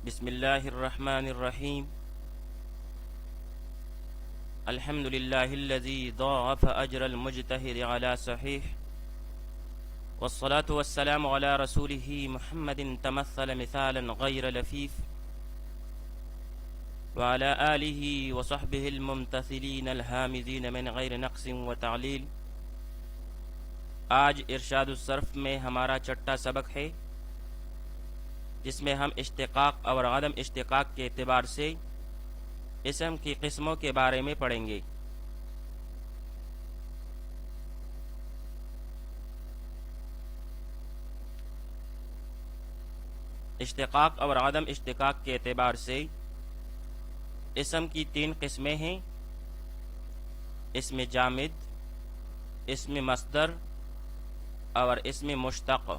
بسم الله الرحمن الرحيم. الحمد لله الذي ضاعف أجر المجتهد على صحيح، والصلاة والسلام على رسوله محمد تمثل مثالا غير لفيف، وعلى آله وصحبه الممتثلين الهامزين من غير نقص وتعلیل. آج ارشاد الصرف میں ہمارا چھٹا سبق ہے، جس میں ہم اشتقاق اور عدم اشتقاق کے اعتبار سے اسم کی قسموں کے بارے میں پڑھیں گے۔ اشتقاق اور عدم اشتقاق کے اعتبار سے اسم کی تین قسمیں ہیں: اسم جامد، اسم مصدر اور اسم مشتق۔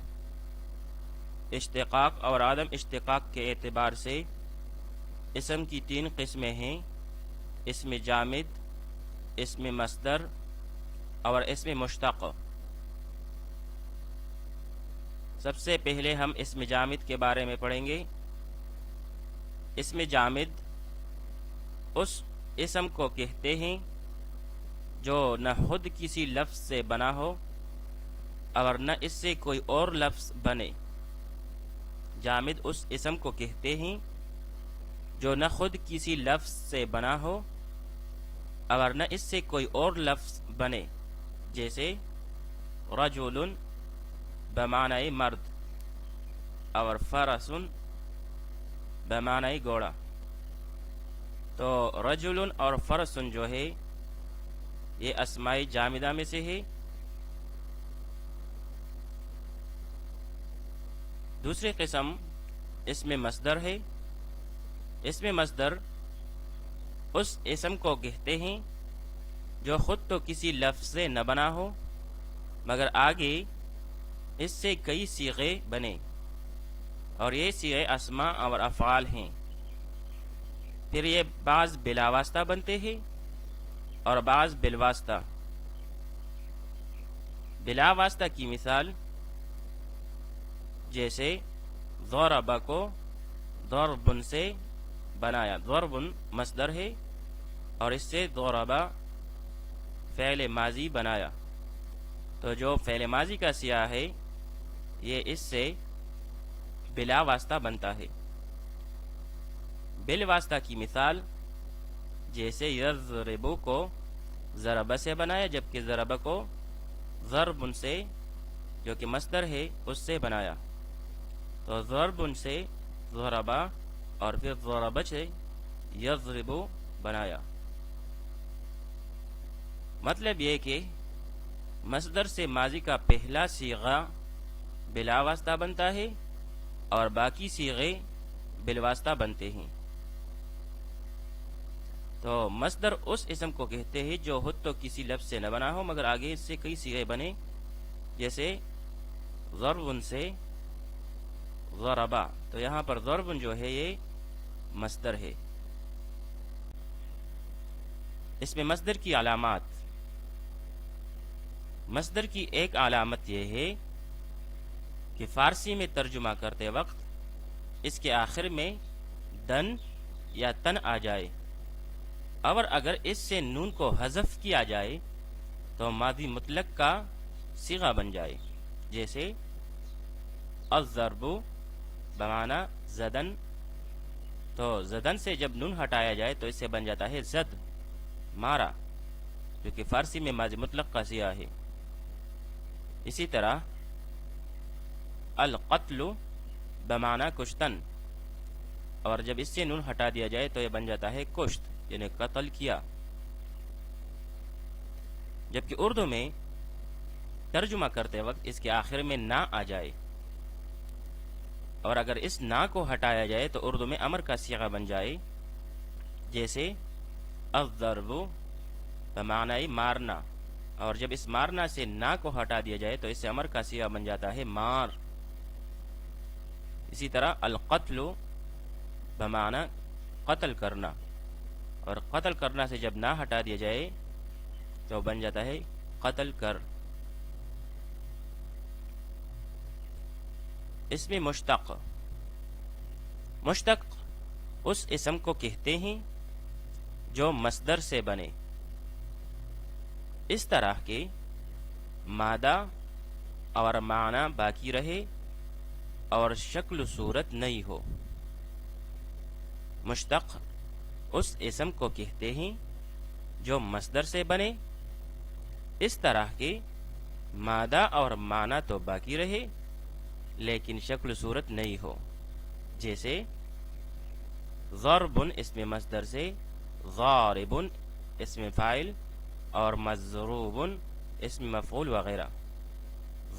اشتقاق اور عدم اشتقاق کے اعتبار سے اسم کی تین قسمیں ہیں: اسم جامد، اسم مصدر اور اسم مشتق۔ سب سے پہلے ہم اسم جامد کے بارے میں پڑھیں گے۔ اسم جامد اس اسم کو کہتے ہیں جو نہ خود کسی لفظ سے بنا ہو اور نہ اس سے کوئی اور لفظ بنے۔ جامد اس اسم کو کہتے ہیں جو نہ خود کسی لفظ سے بنا ہو اور نہ اس سے کوئی اور لفظ بنے، جیسے رجل بمعنی مرد اور فرسن بمعنی گھوڑا۔ تو رجل اور فرسن جو ہے یہ اسماء جامدہ میں سے ہے۔ دوسری قسم اسم مصدر ہے۔ اسم مصدر اس اسم کو کہتے ہیں جو خود تو کسی لفظ سے نہ بنا ہو مگر آگے اس سے کئی صیغے بنے، اور یہ صیغے اسماء اور افعال ہیں۔ پھر یہ بعض بلا واسطہ بنتے ہیں اور بعض بالواسطہ۔ بلا واسطہ کی مثال جیسے ضرب کو ضربن سے بنایا۔ ضربن مصدر ہے اور اس سے ضرب فعل ماضی بنایا، تو جو فعل ماضی کا سیاق ہے یہ اس سے بلا واسطہ بنتا ہے۔ بالواسطہ کی مثال جیسے یضرب کو ضرب سے بنایا، جبکہ ضرب کو ضربن سے جو کہ مصدر ہے اس سے بنایا۔ تو ضربن سے ضربا اور پھر ضرب سے یضرب بنایا۔ مطلب یہ کہ مصدر سے ماضی کا پہلا صیغہ بلا واسطہ بنتا ہے اور باقی صیغے بالواسطہ بنتے ہیں۔ تو مصدر اس اسم کو کہتے ہیں جو خود تو کسی لفظ سے نہ بنا ہو مگر آگے اس سے کئی صیغے بنے، جیسے ضربن سے ضربا۔ تو یہاں پر ضربن جو ہے یہ مصدر ہے۔ اس میں مصدر کی علامات۔ مصدر کی ایک علامت یہ ہے کہ فارسی میں ترجمہ کرتے وقت اس کے آخر میں دن یا تن آ جائے، اور اگر اس سے نون کو حذف کیا جائے تو ماضی مطلق کا صیغہ بن جائے، جیسے الضرب بمعنی زدن۔ تو زدن سے جب نون ہٹایا جائے تو اس سے بن جاتا ہے زد، مارا، جو کہ فارسی میں ماضی مطلق کا صیغہ ہے۔ اسی طرح القتل بمعنی کشتن، اور جب اس سے نون ہٹا دیا جائے تو یہ بن جاتا ہے کشت، یعنی قتل کیا۔ جبکہ اردو میں ترجمہ کرتے وقت اس کے آخر میں نا آ جائے، اور اگر اس نا کو ہٹایا جائے تو اردو میں امر کا صیغہ بن جائے، جیسے الضرب بمعنی مارنا، اور جب اس مارنا سے نا کو ہٹا دیا جائے تو اس سے امر کا صیغہ بن جاتا ہے مار۔ اسی طرح القتل بمعنی قتل کرنا، اور قتل کرنا سے جب نہ ہٹا دیا جائے تو بن جاتا ہے قتل کر۔ اسم مشتق مشتق اس اسم کو کہتے ہیں جو مصدر سے بنے، اس طرح کہ مادہ اور معنی باقی رہے اور شکل و صورت نئی ہو۔ مشتق اس اسم کو کہتے ہیں جو مصدر سے بنے، اس طرح کہ مادہ اور معنی تو باقی رہے لیکن شکل و صورت نئی ہو، جیسے ضرب اسم مصدر سے ضارب اسم فاعل اور مضروب اسم مفعول وغیرہ۔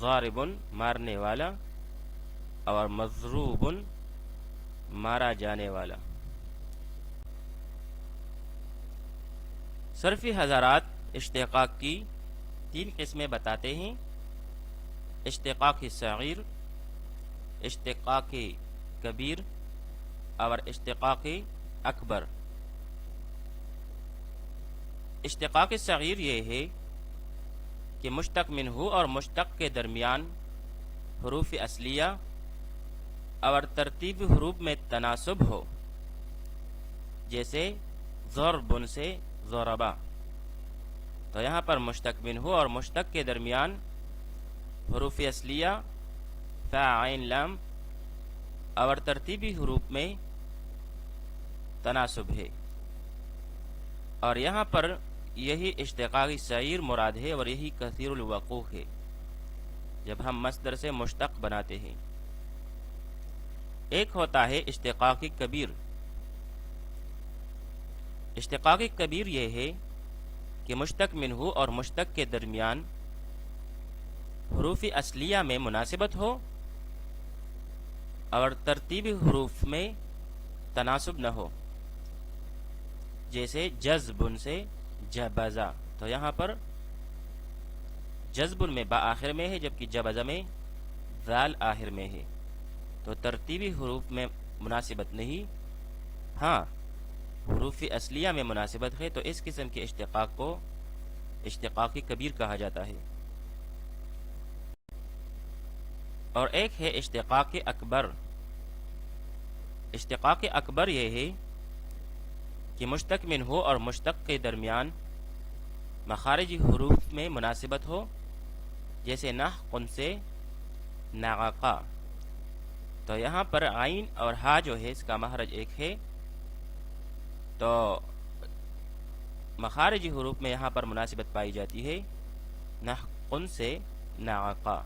ضارب مارنے والا اور مضروب مارا جانے والا۔ صرفی حضرات اشتقاق کی 3 قسمیں بتاتے ہیں: اشتقاق صغیر، اشتقاق کبیر اور اشتقاق اکبر۔ اشتقاق صغیر یہ ہے کہ مشتق منہ اور مشتق کے درمیان حروف اصلیہ اور ترتیب حروف میں تناسب ہو، جیسے ضرب سے ضربا، تو یہاں پر مشتق منہ اور مشتق کے درمیان حروف اصلیہ فا عین لام اور ترتیبی حروف میں تناسب ہے، اور یہاں پر یہی اشتقاق صغیر مراد ہے اور یہی کثیر الوقوع ہے جب ہم مصدر سے مشتق بناتے ہیں۔ ایک ہوتا ہے اشتقاق کبیر۔ اشتقاق کبیر یہ ہے کہ مشتق منہ اور مشتق کے درمیان حروف اصلیہ میں مناسبت ہو اور ترتیبی حروف میں تناسب نہ ہو، جیسے جذب سے جبزا، تو یہاں پر جذب میں با آخر میں ہے جبکہ جبزا میں ذال آخر میں ہے، تو ترتیبی حروف میں مناسبت نہیں، ہاں حروف اصلیہ میں مناسبت ہے، تو اس قسم کے اشتقاق کو اشتقاق کبیر کہا جاتا ہے۔ اور ایک ہے اشتقاق اکبر۔ اشتقاق اکبر یہ ہے کہ مشتق منہ اور مشتق کے درمیان مخارجی حروف میں مناسبت ہو، جیسے نحق سے نعقا، تو یہاں پر عین اور ہا جو ہے اس کا مخرج ایک ہے، تو مخارجی حروف میں یہاں پر مناسبت پائی جاتی ہے نحق سے نعقا۔